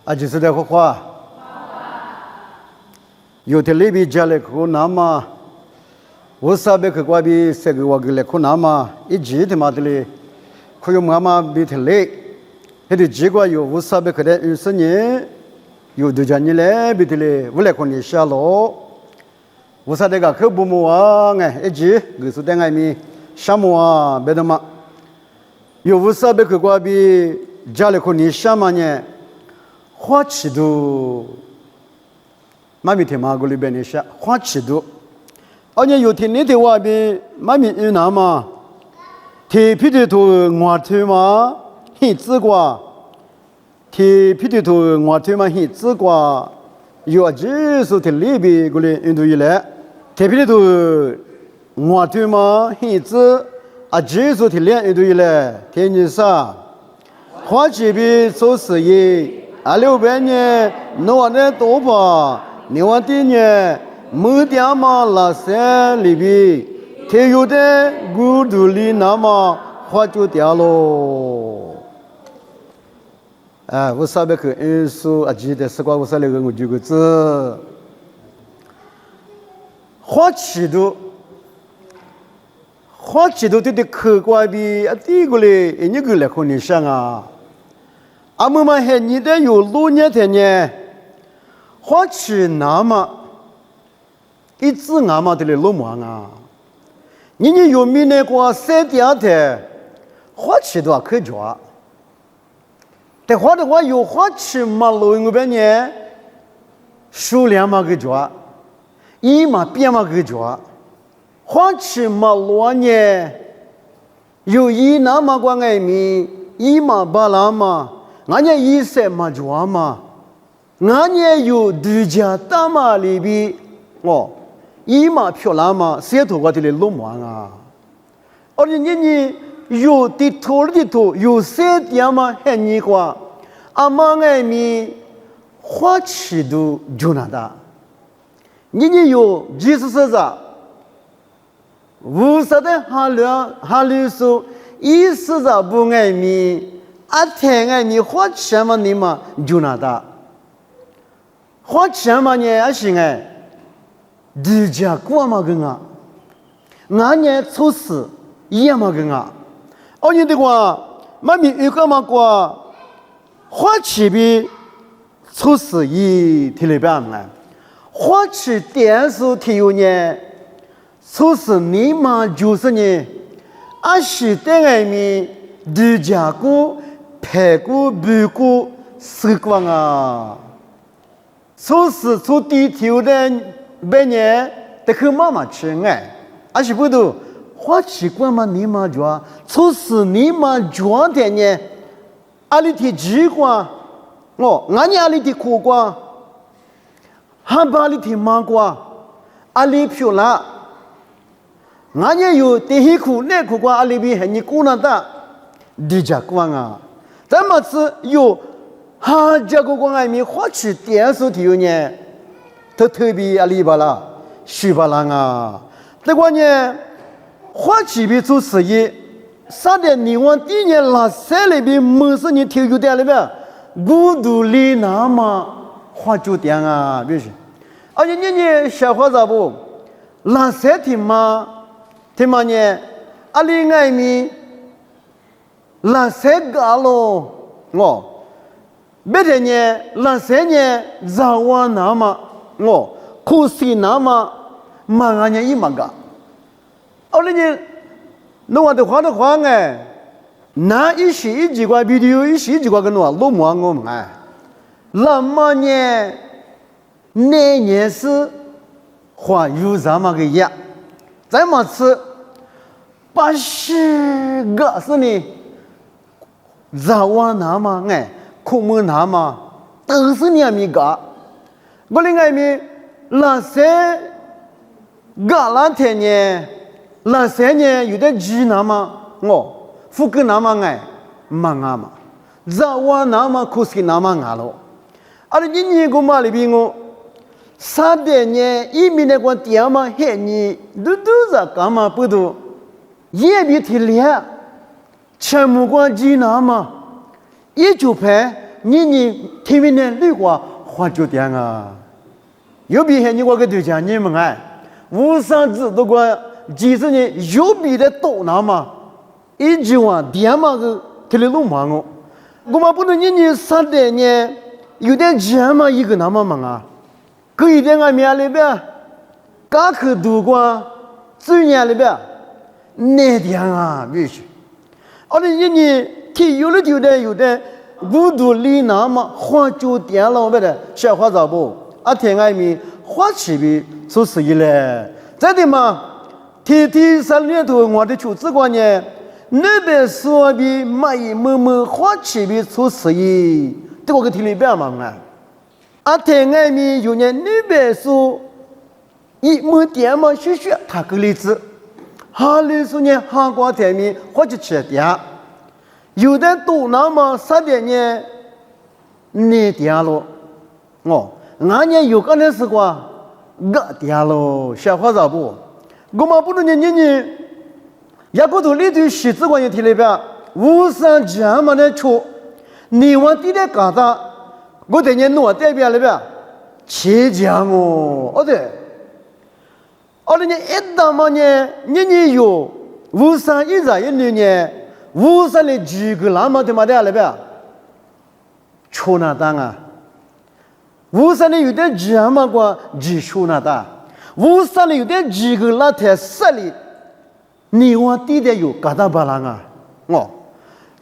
啊，就是在画画。有的里边家里可那么，我啥别去挂比这个我给来可那么一直他妈的嘞，可有妈妈比他累，那的结果有我啥别去的20年，有的家你来比他嘞，我来可你下喽，我啥这个可不么啊哎，一直我是在外面什么啊别的嘛，有我啥别去挂比家里可你什么呢？花尺度，妈咪听嘛个里边那些花尺度，而且有天你的话比妈咪有那么，提皮的头我推嘛，很自挂，提皮的头我推嘛很自挂，有几时的里边个里印度一来，提皮的头我推嘛很自，啊几时的里印度一来，天你啥，花尺比做事业。600年，诺年多吧？你话的呢？没点嘛，拉山里边，天有的孤独里那么花就掉喽。哎，我啥别去艺术啊？记得是光我啥那个我几个字，花尺度，花尺度对客观比啊，第一个嘞，你个来看你想啊。阿姆嘛还你的有路年的呢，花尺那么一直那么的来路忙啊，你有米那个3点的花尺都可抓，但花的话有花尺嘛路那边呢，数量嘛可抓，一嘛变嘛可抓，花尺嘛路呢，有一那么个爱米，一嘛巴拉嘛。俺家一些嘛抓嘛，俺家有度假大马里边哦，一嘛漂亮嘛，谁头我这里弄完啊？而且你有的头有些点嘛很你话，阿妈爱米花尺度就那的，你有就是啥，50的哈律说，10的不爱米。啊，天啊！你花钱嘛？你嘛就那的，花钱嘛？你也行哎，度假过嘛跟啊，俺呢出事也嘛跟啊，而你的话，妈咪有个嘛过，花钱比出事也提了边啊，花钱电视提有呢，出事你嘛就是呢，啊是在外面度假过。排骨、排骨吃光啊！初时初地头的半年，得去妈妈吃哎，而且不都花起光嘛？你妈抓，初时你妈抓的呢？阿里的鸡瓜，哦，俺家阿里的苦瓜，还把阿里的麻瓜，阿里漂亮，俺家有第一苦那苦瓜，阿里比很你姑娘的，地家光啊！咱们是有哈家个光爱米花起电视体呢，特别阿里巴拉、西巴拉啊，这个呢花起比做事业，啥的你往第年拉山里边没事你体育店里边，孤独里那么花酒店啊，必须，而且你小伙子不拉山听嘛呢，阿里爱米。拉山高咯，哦，别的呢，拉山呢，早晚那么，哦，可惜那么，忙啊呢一忙个，后来呢，弄完的话哎，那一些一几块比的有一些几块跟我老忙我们哎，那么呢，那年是花有这么个样，咱们吃80个是呢。早晚那么哎，苦么那么，都是你咪个。我另外咪那些个那天呢，那些呢有点急那么哦，富贵那么哎，忙啊嘛，早晚那么苦死那么啊咯。而你个嘛里边我3年一米那个点嘛黑你，都是干嘛不都？也别提了。全木光济南嘛，19排你天边的绿瓜花酒店啊，有比你我个对象你们哎，无上子都过几十年有比的多那么，一句话点嘛个他的路忙哦，我们不能你三代呢，有点钱嘛一个那么忙啊，可以点个面里边，刚去度过最年里边，那点啊必须，而且你提有的有的。古都里那么花酒店了，别的小花咋不？天爱米花起比出事一嘞，再的嘛，天3年头我的求职观念，那边说比买么花起比出事一，这个听里边嘛啊，天爱米有年那边说一么店嘛学他个例子，哈里说呢哈瓜天米花就吃点。有的多那么3点呢，你点了，俺呢有个人是quoi，我点了，小伙子不，我们不能你，也不都里头写字关于提里边，无上这么的出，你往地的嘎达，我等你弄代表里边，切讲哦，对，你一旦嘛呢，你有无上一在一年呢。无上的几个那么的嘛的了呗，出那当啊，无上的有点几嘛个几出那当，无上的有点几个那台设立，你往地的有嘎达巴郎啊，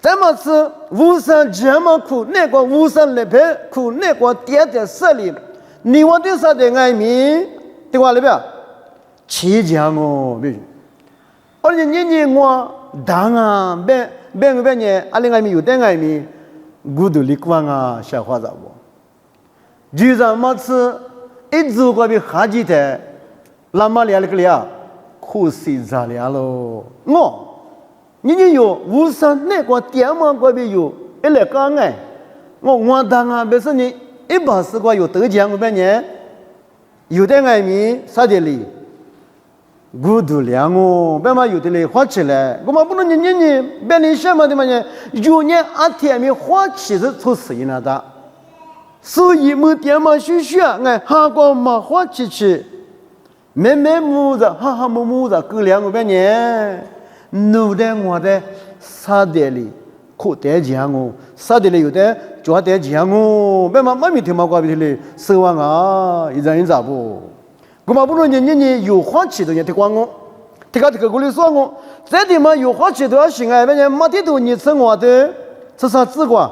咱们是无上几么苦，那个无上那边苦，那个点的设立，你往地上的爱民对吧了呗，起讲哦，而且你我。当啊，别呢，阿里爱米有点爱米，古都里光啊，小伙子不，就让么子一直过比哈几天，那么了个了，可惜咋了喽？你有无上那个点嘛过比有，一来讲哎，我当啊，别说你140个有得奖个别呢，有点爱米啥的哩？古都凉哦，别嘛有的嘞花起来，我们不能你，别人什么的嘛呢？有年天没花起是出事情了的，所以没点嘛学哎，哈个嘛花起，慢木子，哈木子，够凉个别呢，弄得我的啥的哩，可得奖哦，啥的哩有的就得奖哦，别嘛没听嘛过别哩，奢望啊，一咋不？我们不能你有花起的人提光我，提个过来说我，这地方有花起都要行哎，别人没得多你吃我的，这啥子瓜？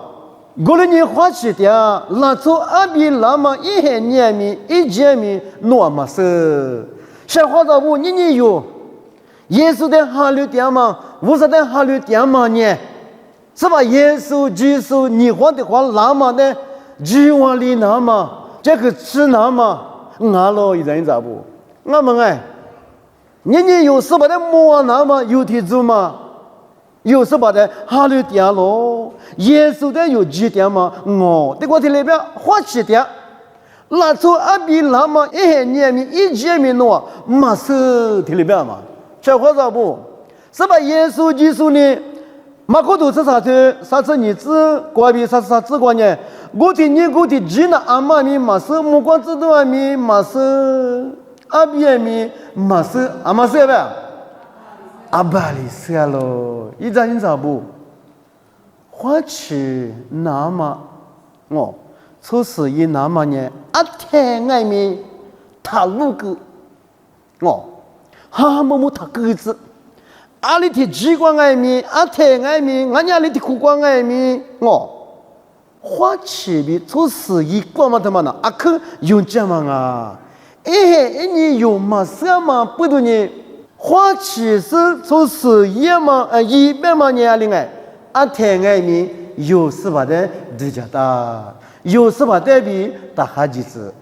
我的你花起的，那做阿比那么一年米一千米那么是，小伙子我你有，耶稣的哈律点嘛，无啥的哈律点嘛呢？是吧？耶稣基督你花的话那么的，几万里那么，这个吃那么。俺咯一人咋不？俺们哎，你有时把的摸那么有体质吗？有时把的哈律点咯，耶稣的有几点吗？这个里边花几点？那做阿比那么一年米一千米诺，马是里边嘛？小伙子不？是把耶稣基督呢？马可多是啥子？啥子日子？关闭啥子关呢？我的吉那阿妈咪马是木瓜子多咪马是阿比咪马是阿马是吧？阿巴里是咯，一咋不？花起那么出事一那么呢？阿天爱咪他路个哈么他个子。阿里的极光爱米，阿天爱米，俺家里的苦光爱米，花起比出事一光嘛他妈的，阿克用这么啊？你用嘛什么不懂呢？花起是出事一嘛100嘛年龄哎，阿天爱米有是把的对家的，有是把的比打哈几次，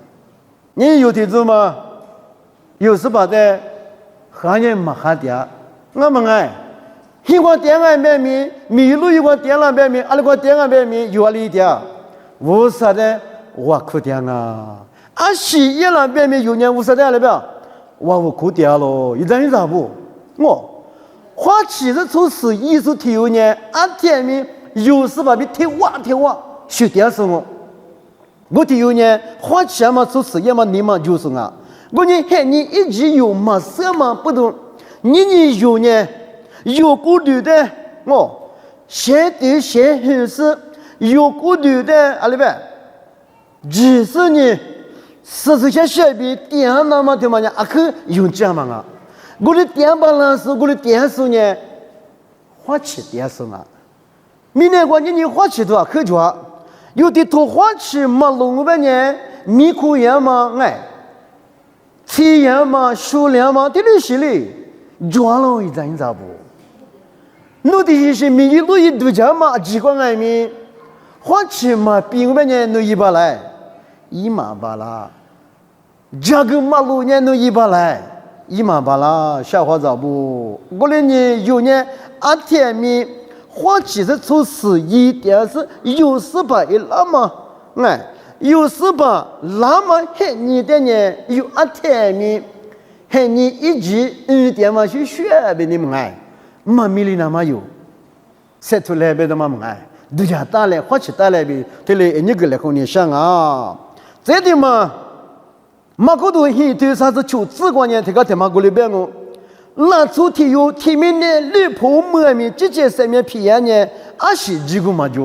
你有听住吗？有是把的行业嘛哈点。我们哎，一个点俺白米，米路一个点了白米，阿里个点俺白米有阿里点，无啥的我苦点啊，阿西一了白米有年无啥的了呗，我苦点咯，一阵咋不？花起是出事艺术体育呢，阿天米有时把比贴哇，学点什么？我的有呢，花钱嘛，做事业嘛，你嘛就是啊。我呢，喊你一直有嘛什么不懂？你有呢，有顾虑的我，先对先很是有顾虑的，阿里呗。只是呢，事先学比点那么的嘛呢，可有这么啊？我的点吧那是我的点数呢，花钱点数啊。明年过年你花钱多少可多？有的多花钱嘛，弄半年米苦盐嘛，哎，菜盐嘛，数量嘛，这里是哩，赚了一张咋不？弄的一些米路一度假嘛，几块外面花钱嘛，比我们年弄一把来，1万八啦，这个马路年弄一把来，1万八啦，小伙咋不？我的呢有呢，2天米。花钱是做事一点是有事吧一那么哎有事吧那么很你的呢有天米很你一直点嘛去学呗你们哎嘛米里那么有塞出来呗的嘛哎都家打来花钱打来呗这里你个来和你想啊这的嘛马古多很对啥子求自观念这个他妈过来边我那主题有题目呢，绿坡莫名直接上面批验呢，是几个嘛就，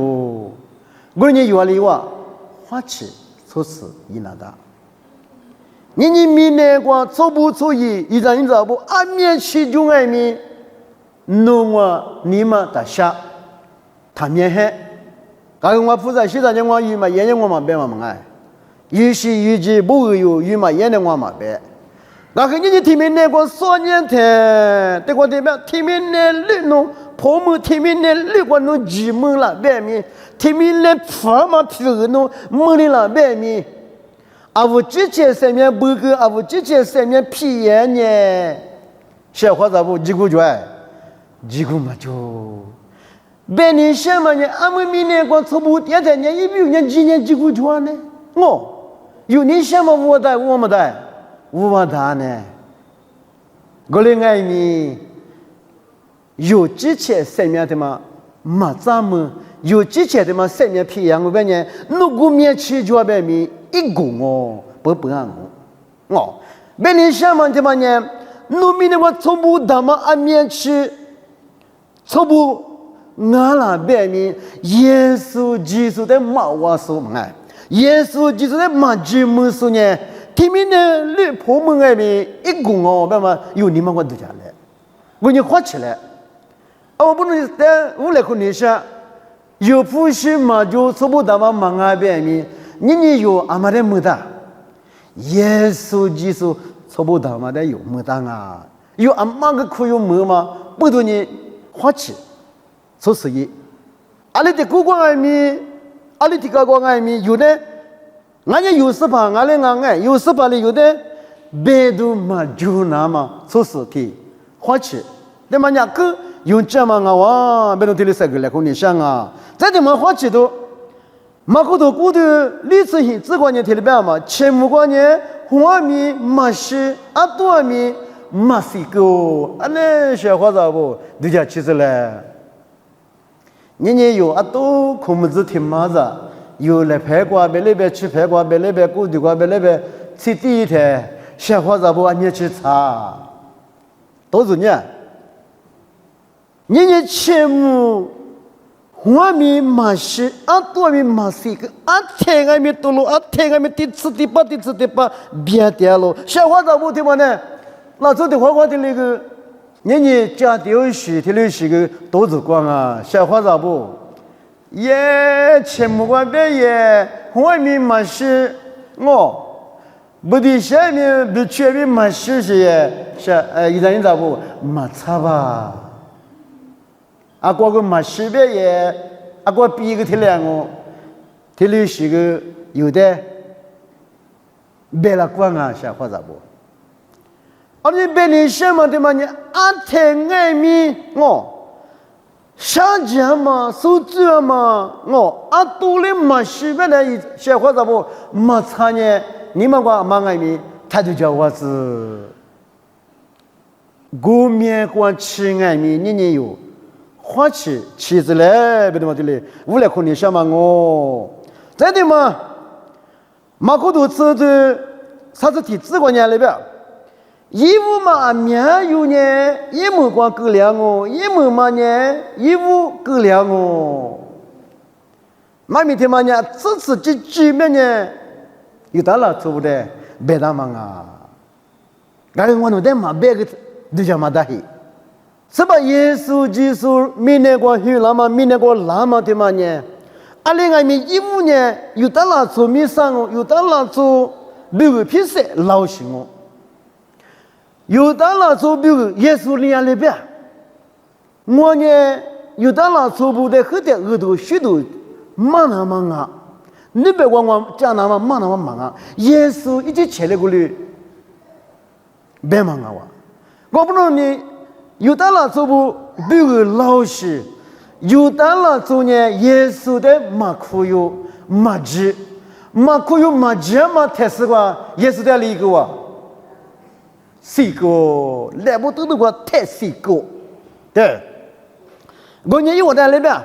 我呢有里话，花钱做事一那的，你明年光做不做一张你知道不？面其中外面，弄你们的下，他面黑，刚刚我负责现在呢我语嘛，演我嘛别嘛哎，有时有句不有语嘛演的我嘛别。那个你提名那个3年前，这个这边提名那绿弄，泡沫提名那绿个弄几亩了外面，提名那泡嘛皮个弄亩里了外面，我之前上面不个，我之前上面皮眼呢，小伙子不几个赚，几个嘛就，半年什么呢？们明年光初步第2年，一比年几年几个赚呢？有你什么我带我们带。我大呢，我的爱米有之前上面的嘛，没咱们有之前的嘛上面培养我半年，如果面去就外面一个不按半年什么的嘛呢？农民的我从不他妈面去，从不俺那外面耶稣基督的马瓦说嘛耶稣基督的马基姆说呢。提名呢，绿坡门外面一共办嘛有你们我都家来，我你花起来，我不能在我来和你说，有不是嘛就做不到嘛忙啊边面，你有阿妈的没得，耶稣基督做不到嘛的有没得啊？有阿妈个可有没嘛？不多你花起，做生意，阿里的国光外面，阿里的国光外面有的。俺家有时吧，俺嘞俺哎，有时吧哩有的百度嘛就那么做事体花钱，那么伢个用这么啊哇，别弄体里三个来和你想啊，这他妈花钱都，马可多古的历史性只管你体里边嘛，前五关年花米马西多米马西狗，那小伙子不都叫其实嘞，你有多可么子挺嘛子。有来拍过，别那边去拍过，别那边过的过，别那边吃第一台，小伙子不你去查，都是你切木，花米马西多米马西个天外面多了天外面第次第八别掉了，小伙子不对嘛呢？那做的花的那个，你家丢洗的那些个都是光啊，小伙子不？也钱不管别也，外面嘛是不得下面不全面嘛是一张咋不嘛差吧？过个嘛是别也，过比个天亮天里是个有的，别了光啊，小伙子不？你别你什么的嘛你天外面上家嘛，手指嘛，多的嘛，西边的小伙子不，没差呢。你们讲嘛外面，他就叫我是，过面光吃外面，你有花起妻子来，别的嘛的嘞，无来可能想嘛我，真的嘛，马可多吃的啥子体质观念里边，衣服嘛面有呢，也没光够亮哦，也没嘛呢，衣服够亮哦，妈咪天嘛呢，这次这几面呢，有大了做不得，别大忙啊，俺我弄点嘛别个都叫嘛大黑。是吧？耶稣基督明年过去了嘛？明年过那么的嘛呢？阿里俺们15年有的那做米上哦，有的那做比如披萨老行哦，有的那做比如耶稣领那边，我呢有的那做不得很的耳朵许多忙啊忙啊，你别管我讲那么忙啊忙啊，耶稣一直起来过来，别忙啊我不能你。有的那做不，比如老师，有的那做呢，耶稣的马可有马吉，马可有马吉嘛，特斯个耶稣的那个哇，四个来不都个太四个，对，我呢有我在那边，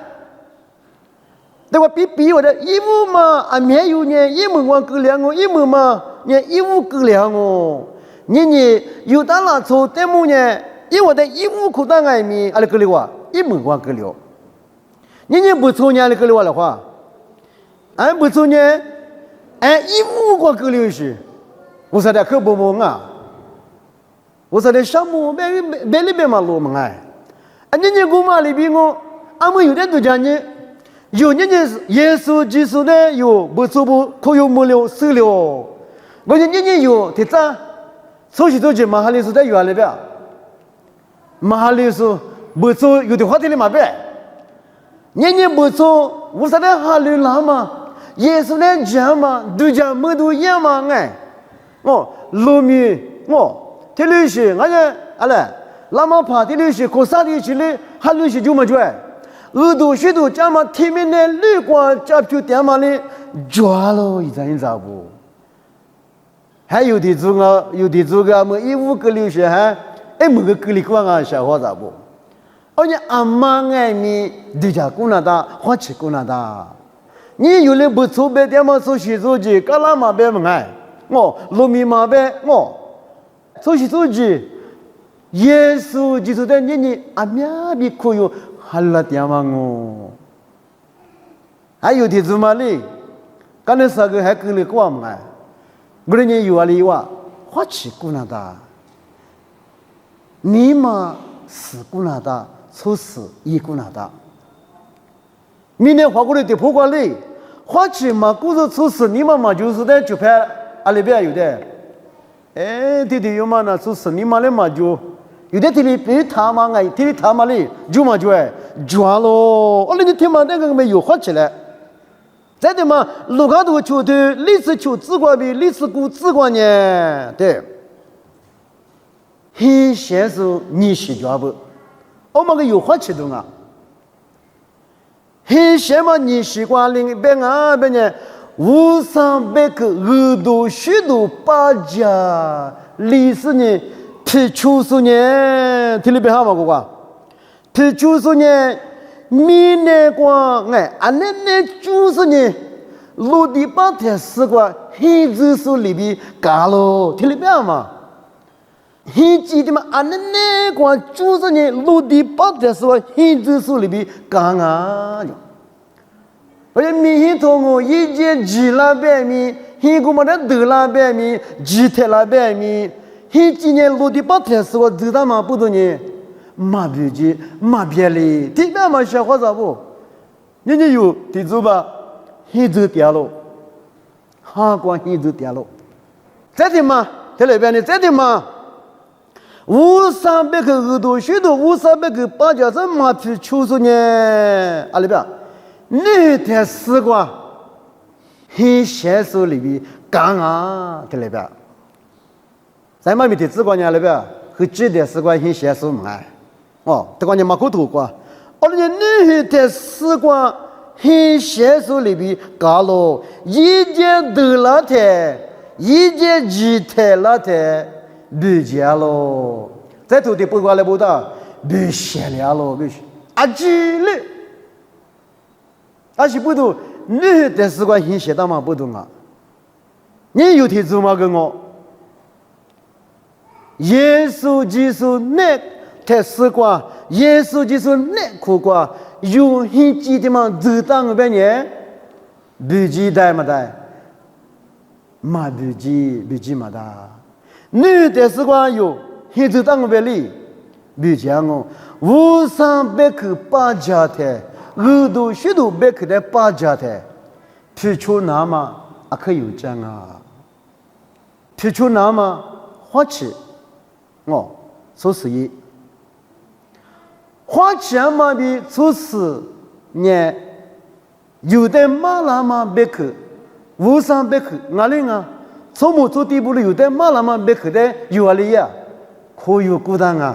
对我比我的衣服嘛，啊没有呢，衣服我够亮哦，衣服嘛，呢衣服够亮哦，你有的那做的么呢？因为我的衣服裤裆外面，阿拉格里话一门光格了。你不抽呢，阿拉格里话的话，俺不抽呢，俺衣服光格了是，我说的可不忙啊，我说的项目别里边嘛路嘛哎，俺你姑妈里边我，俺们有点都讲呢，有你耶稣基督呢有不抽不可有没了死了，我说你有的咋，出去去马哈里斯在园里边。马哈里说不做有的话题里嘛别，你不做，我说的哈里拉嘛，耶稣的讲嘛，都讲么都一样嘛哎，路米这里是俺家阿来，那么怕这里是可啥的去嘞，哈里是就么做，耳朵许多讲嘛，天面的绿光加就点嘛嘞，抓了一咋不？还有的做啊，有的做个么衣服个流血还。哎，某个格里光啊，小伙子不？而且阿妈爱你，对家姑娘的，花钱姑娘的。你有的不错别点嘛，做事做事，干啦嘛别么爱，农民嘛别做事做事，耶稣就是在你阿妈比可有好了点嘛还有的做嘛哩，干那啥个还格里光嘛爱，不然你有啊哩哇，花钱姑娘的。你嘛死过哪的，出死一过哪的。明年花过来的破瓜嘞，花钱嘛，故事出死你嘛就是在就拍阿里边有的，哎，弟弟有嘛那出死你嘛嘞嘛就，有的弟弟别他嘛哎，弟弟他嘛嘞就嘛就哎，抓咯，我你听嘛那个没有花起来，再的嘛，路卡多球的历史球资管比历史股资管呢，对。很现实，你习惯不？我们个有话启动啊。很羡慕你习惯领别啊别呢，500个耳朵许多八家历史呢，提90年，听里边好嘛哥哥？提90年，明年光哎，俺那90年，陆地八天时光，很指数里边干咯，听里边嘛？很记得嘛，俺那光90年陆地八天时光，很指数里边干啊！而且明显通过一节几那百米，很过么的多那百米，几天那百米，很几年陆地八天时光知道嘛？不多呢，马别急，马别离，听到嘛？小伙子不？人家有记住吧？很多掉了，哈光很多掉了，再听嘛？在那边呢，再听嘛？500个耳朵，许多500个八角是马皮90年，阿里边。那天时光很现实里边刚啊在里边，在嘛面的时光呢里边和几天时光很现实嘛这个呢马可图过，那天时光很现实里边搞了一节多那天，一节几天那天不见了，再多的不管来不到不闲了了，阿基勒，阿是不都你的时光很写到嘛不懂啊？你有提出吗？跟我，耶稣基督那的时光，耶稣基督那苦瓜，有很记得嘛？知道我边呢？不记得嘛的，嘛不记嘛的。你的时光有很知道我边里，不讲我，无上别去巴家的，耳朵许多别去的巴家的，提出那么啊可有讲啊？提出那么花起，哦，说是一。花钱嘛比出事呢，有的马拉嘛别去，无上别去，哪里啊？从某做地步了，有的马拉嘛别去的有哪里呀？可有孤单啊，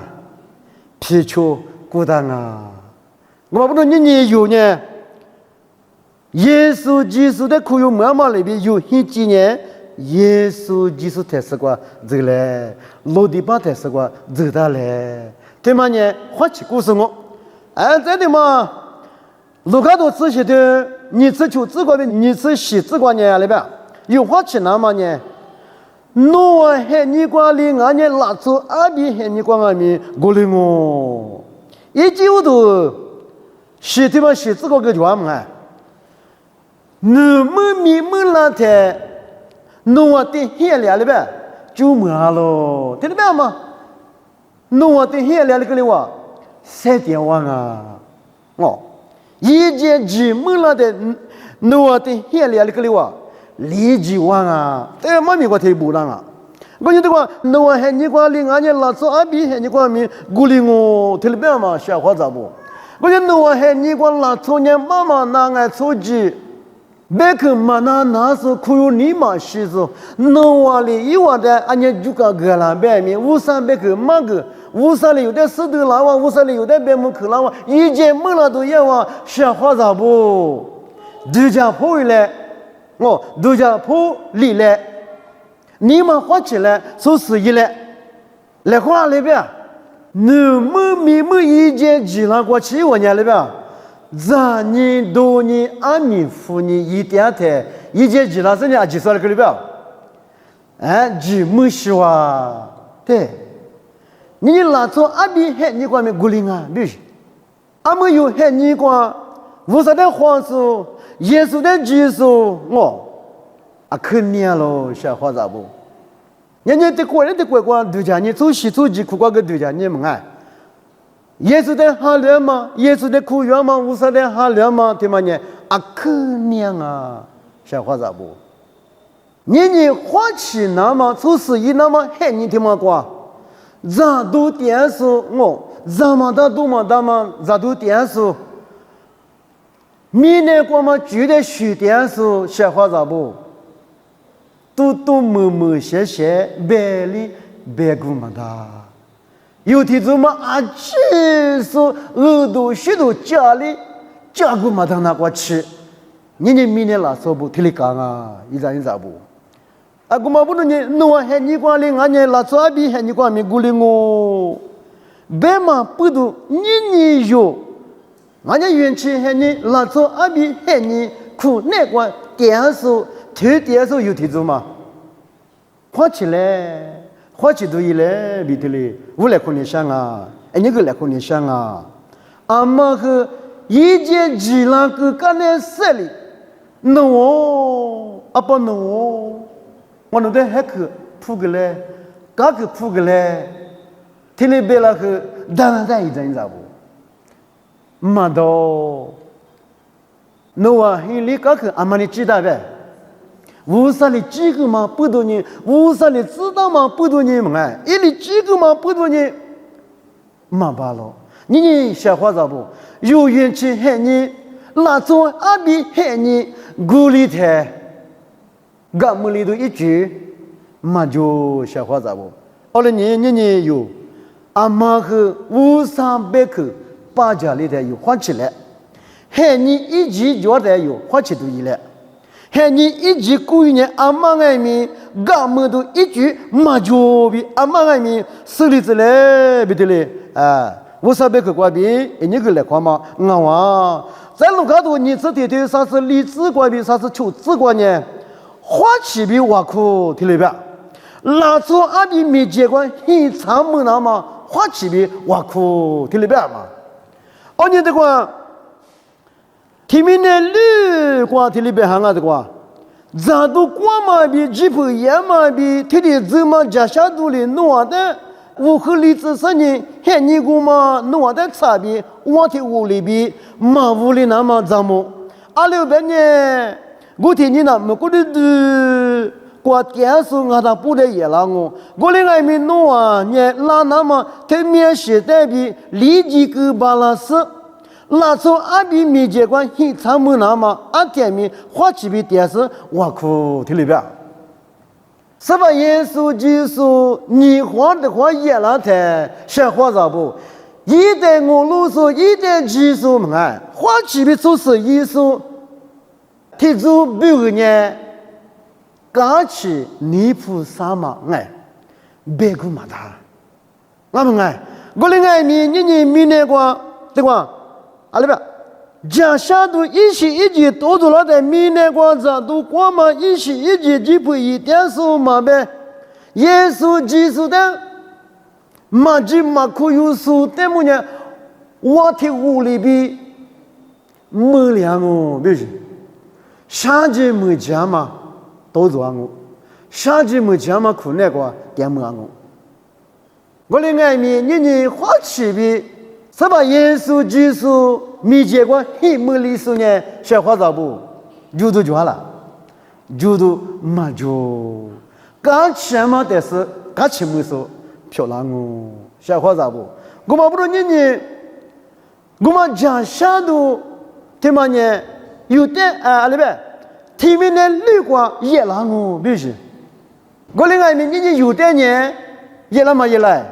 皮球孤单啊！我不知道你有呢。耶稣基督的可有妈妈里边有很几年，耶稣基督才是个这嘞，罗迪巴才是个这的嘞。对吗？呢，花起故事我，哎，这的嘛，卢卡多自己的，你吃求自个的，你吃喜自个呢里边有花起那么呢？诺啊，黑尼瓜里俺呢拉出阿比黑尼瓜阿米过来我，一句话都，喜对嘛喜自个个话嘛，你们咪们那天，诺啊的黑里里边就没了，听得明吗？诺的黑来了个哩哇，3点万啊！哦，一件几么了的诺的黑来了个哩哇，2几万啊！但妈咪我提不上啊！我觉得话诺黑你瓜哩俺家拉出阿比黑你瓜咪鼓励我，听得明嘛？小伙子不？我觉得诺黑你瓜拉出年妈妈拿俺出去。别个嘛那时可有你嘛是说，侬话里一话的，俺家就个个啦边面，乌山别个嘛个，乌山里有的石头拉哇，乌山里有的别木去拉哇，一件木拉都要哇，小花咋不？度假坡来，哦，度假坡里来，你们花起来说是一来，来花里边，你们咪们一件几拉过去我家里边。咱你多你阿弥夫你一点台一节几拉是你几说了个里边，哎，几么是哇？对，你拉出阿弥黑你关没古灵啊？必须，阿没有黑你关，无啥的话术，耶稣的技术，我啊肯定喽，小伙子不？人家的国人的国光度假，你走西走几苦瓜个度假，你们哎。耶稣的哈了吗？耶稣的苦愿吗？无啥的哈了吗？对吗？呢？啊，可怜啊，小伙子不？你花起那么做事一那么害你听吗？瓜，咱都点数我，咱们的多么大嘛？咱都点数，明年过嘛绝对许点数，小伙子不？都默默谢谢，别里别个么的。有的怎么啊？其实耳朵许多家里家姑嘛当那过吃，你明年拉说不听你讲啊，一张不？啊，姑妈不能你弄还你管哩，俺家拉说比还你管没鼓励我，别嘛不都你有，俺家运气还你拉说比还你苦那个点数，头点数有的怎么？花起来。花起都一来，比的嘞，我来看你想啊，哎，你个来看你想啊，阿妈个一件几那个干那事里，弄哦，阿爸弄哦，我弄的还去铺个嘞，嘎个铺个嘞，天里边那个当然一阵咋不？妈都，弄啊，你里嘎个阿妈你知道呗？无啥的几个嘛不多呢，无啥的知道嘛不多呢嘛哎，一里几个嘛不多呢，嘛罢了。你小伙子不，有运气害你，拉住阿比害你，鼓励他，俺们里头一句，嘛就小伙子不。后来你有，阿妈和无上百口八家里头有花起来，害你一集觉得有花起都一来。还你一句故意呢？阿妈爱咪，俺们都一句嘛就比阿妈爱咪手里子嘞，不对嘞啊！无啥别个关闭，你个来看嘛，我在路高头，你这点啥是理智关闭，啥是求智观呢？花起比挖苦听里边，拿出阿比没结关，很长么那么花起比挖苦听里边嘛。你的话，听明的绿瓜听里边行啊的话，咋都瓜嘛比吉普也嘛比，天天怎么加下肚里弄的？我和理智生人，喊你姑嘛弄的差别，我听屋里比嘛屋里那么怎么？阿六百年。我听你那么过的都过电视我他不得也了我的爱民弄啊你那么他面写代比立即个巴拉斯那从阿比没结关很长么那么阿天米花起比电视我哭听里边是吧耶稣基督你话的话也了才像话咋不一代我路说一代基督们哎花起比就是耶稣提出别个呢，刚起尼普萨马哎，别个嘛他，我们哎，我的爱你明年过对吧？阿里边，家下都一起一起多做了的明年过这都过嘛一起一起就不一点数嘛呗，耶稣基督的，马吉马库有数的么呢？我听屋里边没两哦，别是。下季没钱嘛，都做我；下季没钱嘛，苦那个点么我。我的爱民，你花起比，是把耶稣基督没结果，很没历史呢，小花咋不？就都做了，就都没做。刚钱嘛，但是刚钱没说漂亮哦，小花咋不？我们不如你，我们家下都他妈呢？有的啊，里边，前面的绿瓜也让我必须。我另外面你有的呢，也那么也来。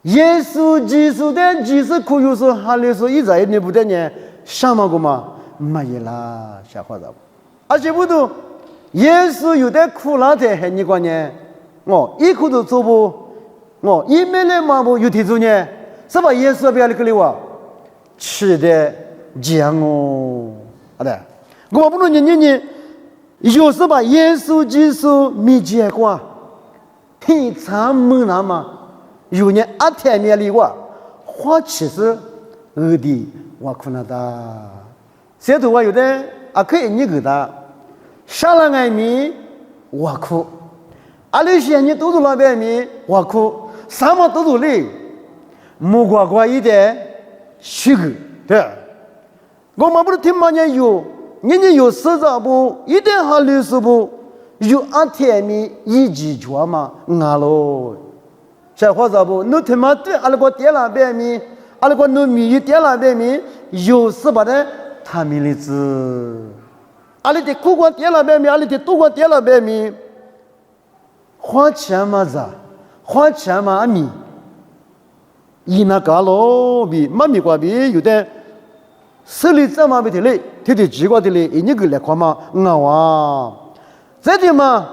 耶稣基督的基督可有说哈利说一在你不的呢，什么个嘛没也啦，小伙子。而且不都，耶稣有的苦难的很你讲呢，一苦都做不，一没来嘛不有提出呢，是吧？耶稣不要你个里哇，吃的。讲好的，我不能你，有时把耶稣基督没结果，很长么那么，有人阿天面里话，花其实二的我可能的，这头话有的阿可以你给他，杀了爱米我哭，阿里些你都是老百米我哭，什么都是累，木瓜瓜一点，虚个对。我们不是听嘛年有，人有十兆不，一点还60不，有阿天米一级抓嘛，咯，小伙子不，你他妈对阿拉个点了百米，阿拉个糯米有点了百米，有是把的他米的子，阿拉的苦瓜点了百米，阿拉的多瓜点了百米，花钱嘛子，花钱嘛阿米，伊那个咯比妈咪瓜比有的。手里怎么不得嘞？天天几个的嘞？你个来看嘛，哇！这点嘛，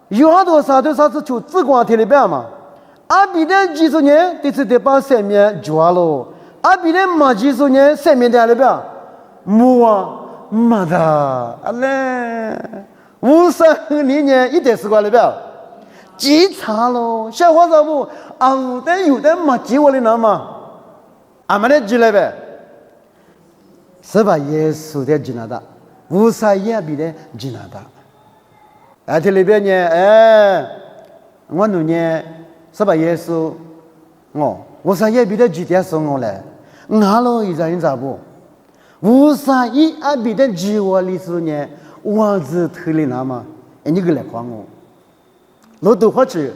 有好多啥子就只管天里边嘛。阿比的几十年，这次得把上面抓了。阿比的嘛几十年，上面在里边，没啊，没的，阿嘞，52年一点时光里边，极差喽。小伙子不，有的嘛几我的那嘛，俺们的几来呗。是把耶稣的吉拿大，无啥也比的吉拿大。而且里边呢，我弄呢是把耶稣，无啥也比的吉点送我来，俺老一人咋不？无啥也比的吉我历史呢，我是特里那么，你个来夸我，老多话去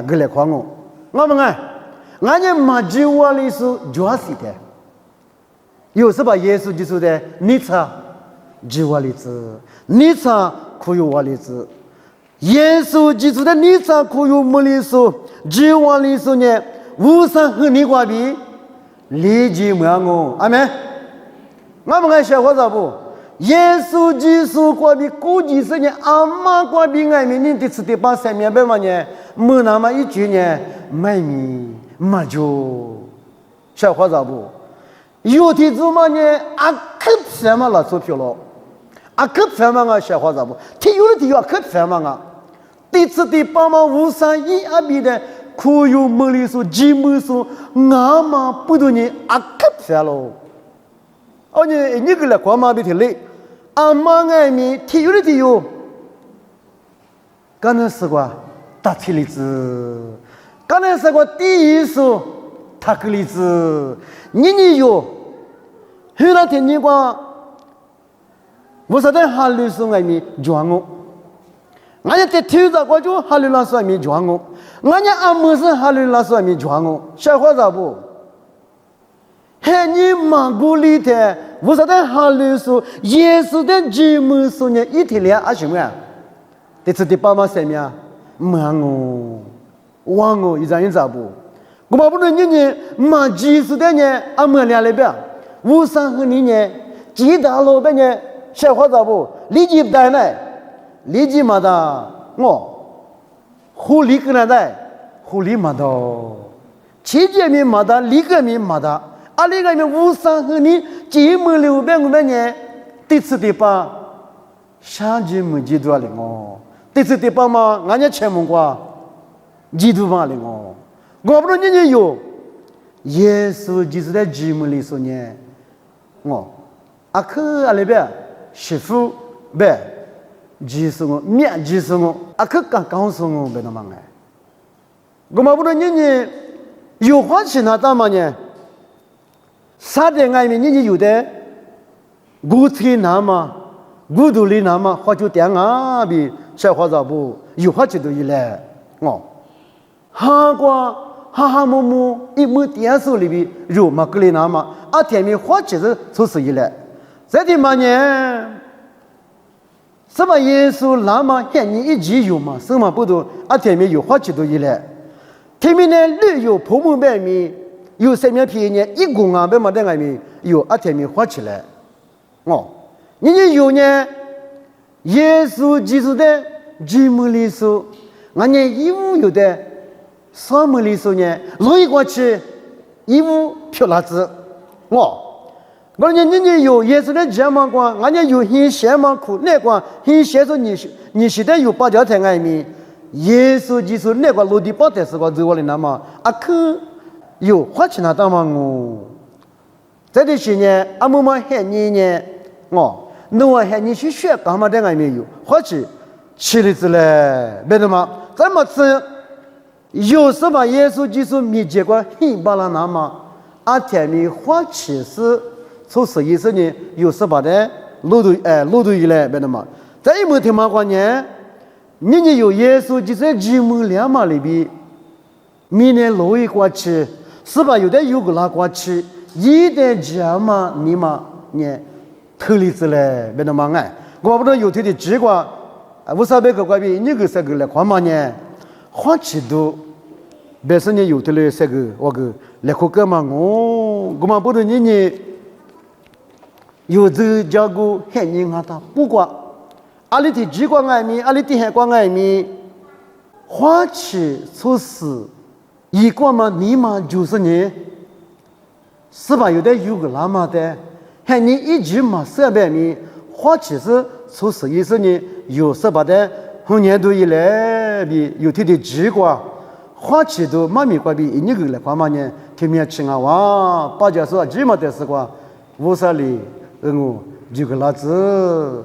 个来夸我，我们俺呢马吉我历史主要是的。有是把耶稣基督的你查吉瓦里子，你查可有瓦里子，耶稣基督的你查可有莫里苏，吉瓦里苏呢？无上和你挂比，理解不了我，阿门。我们小伙子不？耶稣基督挂比估计是呢，阿妈挂比爱民，你这次得把3面白嘛呢？没那么一句呢，买米没就。小伙子不？有的子嘛呢，啊可偏嘛了做票了，啊可偏嘛啊小伙子不？他有的地方可偏嘛啊，第次的帮忙无三一阿比的，可有梦里说、寂寞说，俺嘛不多呢，啊可偏了。哦你个来光嘛别提嘞，阿妈爱米，他有的地有，刚才说过大体例子，刚才说过第一首。他个例子，你有，后来听你讲，我说在哈律师外面转我，俺家在头上我就哈律老师外面转我，俺家阿姆是哈律老师外面转我，小伙子不？还你马古里的，我说在哈律师，耶稣的节目说呢，一天两什么呀？这次的爸妈什么呀？忙我，忘我一张一张不？我们不能你马技术的呢，阿莫俩那边，无三和你呢，几大老板呢，小伙子不，立即带来，立即嘛的，我，狐狸跟来带，狐狸嘛的，七姐妹嘛的，李个妹嘛的，阿里个妹无三和你，几门六百我们呢，第次的吧，三节没记住了我，第次的吧嘛，俺家全门瓜，记住嘛了我。我不能你有，耶稣就是在节目里说呢，我阿克阿那边媳妇别，就是我面就是我阿克刚说我别那么哎，我们不能你有话去那干嘛呢？啥的外面你有的，古体那么，古土里那么，或者点啊比小伙子不有话去都一来，我哈瓜。哈哈木木一木电视里边肉嘛格里那嘛，阿天面花其实就是一来，这地嘛呢，什么耶稣那么喊你一直有嘛，什么不都阿天面有花其都一来，天面呢旅游泡沫外面有什么便宜一公啊别嘛在外面有阿天面花起来，哦，你有呢，耶稣基督的节目里说，俺呢义务有的。什么里说呢？路一过去，衣服漂亮子，我你有耶稣的节目光，俺家有很闲嘛苦，那光很闲说你现在有八条在外面，耶稣就是那个落地包的时候走过来那么，阿克有花钱那当嘛我，这里些呢，阿妈妈喊你呢，我，那我喊你去学干嘛在外面有花钱，吃的子嘞，别的嘛，这么吃。有什么耶稣就是没结果很巴拉那么阿天米花其实从11年有什么的路途以来别的嘛在一门天马观念你有耶稣就是几门两马里边明年路一过去是吧有的有个拉过去一点讲嘛你嘛呢特例子嘞别的嘛哎我不知道有的结果无啥别个关闭你个这个来看嘛呢花起都，别说你有的嘞，这个我个来看干嘛我们不能你有的家伙很人啊他不管，阿里的机关外面，阿里的海关外面，花起出事，一关嘛你嘛就是你，是吧？有的有个那么的，还你一句嘛设备面，花起是出事意思呢，有什么的。后年度以来比有的机关花起都妈咪关闭一个来关嘛呢天面吃啊哇八家说几么的时光无啥哩我就个老子